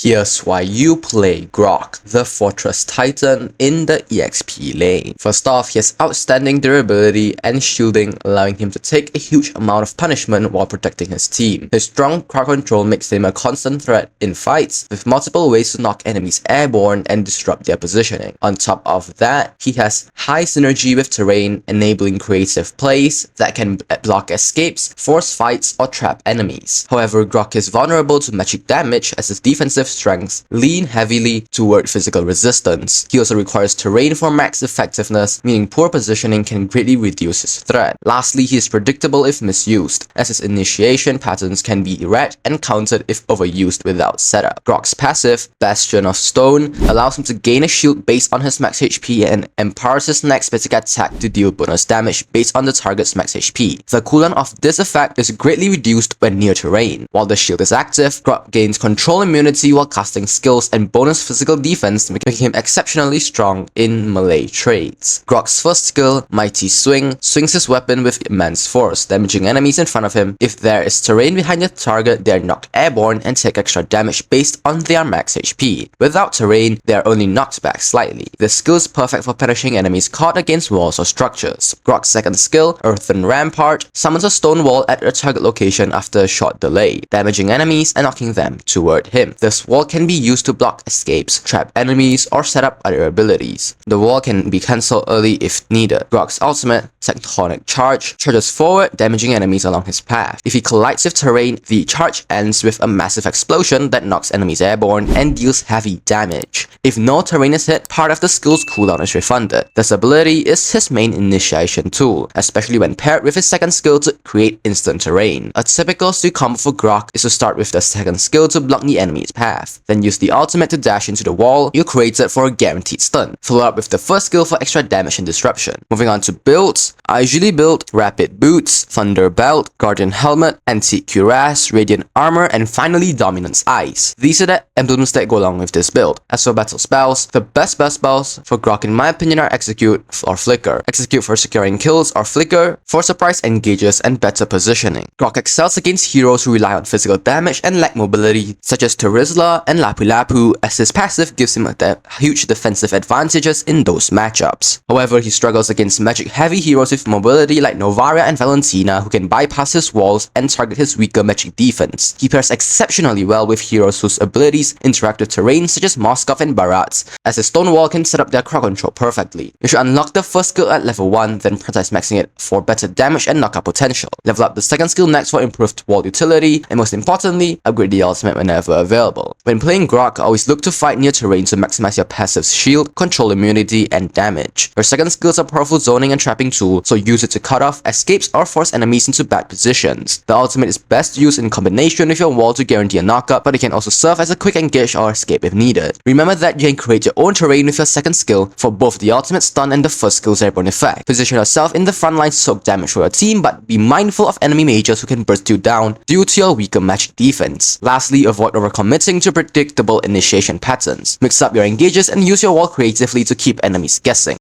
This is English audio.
Here's why you play Grock, the Fortress Titan, in the EXP lane. First off, he has outstanding durability and shielding, allowing him to take a huge amount of punishment while protecting his team. His strong crowd control makes him a constant threat in fights, with multiple ways to knock enemies airborne and disrupt their positioning. On top of that, he has high synergy with terrain, enabling creative plays that can block escapes, force fights, or trap enemies. However, Grock is vulnerable to magic damage as his defensive strengths lean heavily toward physical resistance. He also requires terrain for max effectiveness, meaning poor positioning can greatly reduce his threat. Lastly, he is predictable if misused, as his initiation patterns can be erratic and countered if overused without setup. Grock's passive, Bastion of Stone, allows him to gain a shield based on his max HP and empowers his next specific attack to deal bonus damage based on the target's max HP. The cooldown of this effect is greatly reduced when near terrain. While the shield is active, Grock gains control immunity while casting skills and bonus physical defense, making him exceptionally strong in melee trades. Grock's first skill, Mighty Swing, swings his weapon with immense force, damaging enemies in front of him. If there is terrain behind the target, they are knocked airborne and take extra damage based on their max HP. Without terrain, they are only knocked back slightly. This skill is perfect for punishing enemies caught against walls or structures. Grock's second skill, Earthen Rampart, summons a stone wall at a target location after a short delay, damaging enemies and knocking them toward him. This wall can be used to block escapes, trap enemies, or set up other abilities. The wall can be cancelled early if needed. Grock's ultimate, Tectonic Charge, charges forward, damaging enemies along his path. If he collides with terrain, the charge ends with a massive explosion that knocks enemies airborne and deals heavy damage. If no terrain is hit, part of the skill's cooldown is refunded. This ability is his main initiation tool, especially when paired with his second skill to create instant terrain. A typical skill combo for Grock is to start with the second skill to block the enemy's path, then use the ultimate to dash into the wall you created for a guaranteed stun, follow up with the first skill for extra damage and disruption. Moving on to builds, I usually build Rapid Boots, Thunder Belt, Guardian Helmet, Antique Cuirass, Radiant Armor, and finally Dominance Eyes. These are the emblems that go along with this build. As for battle spells, the best spells for Grock in my opinion are Execute or Flicker. Execute for securing kills, or Flicker for surprise engages and better positioning. Grock excels against heroes who rely on physical damage and lack mobility, such as Terizla and Lapu Lapu, as his passive gives him huge defensive advantages in those matchups. However, he struggles against magic-heavy heroes with mobility like Novaria and Valentina, who can bypass his walls and target his weaker magic defense. He pairs exceptionally well with heroes whose abilities interact with terrain such as Moskov and Barats, as his stone wall can set up their crowd control perfectly. You should unlock the first skill at level 1, then prioritize maxing it for better damage and knockout potential. Level up the second skill next for improved wall utility, and most importantly, upgrade the ultimate whenever available. When playing Grock, always look to fight near terrain to maximize your passive's shield, control immunity, and damage. Your second skill is a powerful zoning and trapping tool, so use it to cut off escapes or force enemies into bad positions. The ultimate is best used in combination with your wall to guarantee a knockup, but it can also serve as a quick engage or escape if needed. Remember that you can create your own terrain with your second skill for both the ultimate stun and the first skill's airborne effect. Position yourself in the front line to soak damage for your team, but be mindful of enemy mages who can burst you down due to your weaker magic defense. Lastly, avoid overcommitting to predictable initiation patterns. Mix up your engages and use your wall creatively to keep enemies guessing.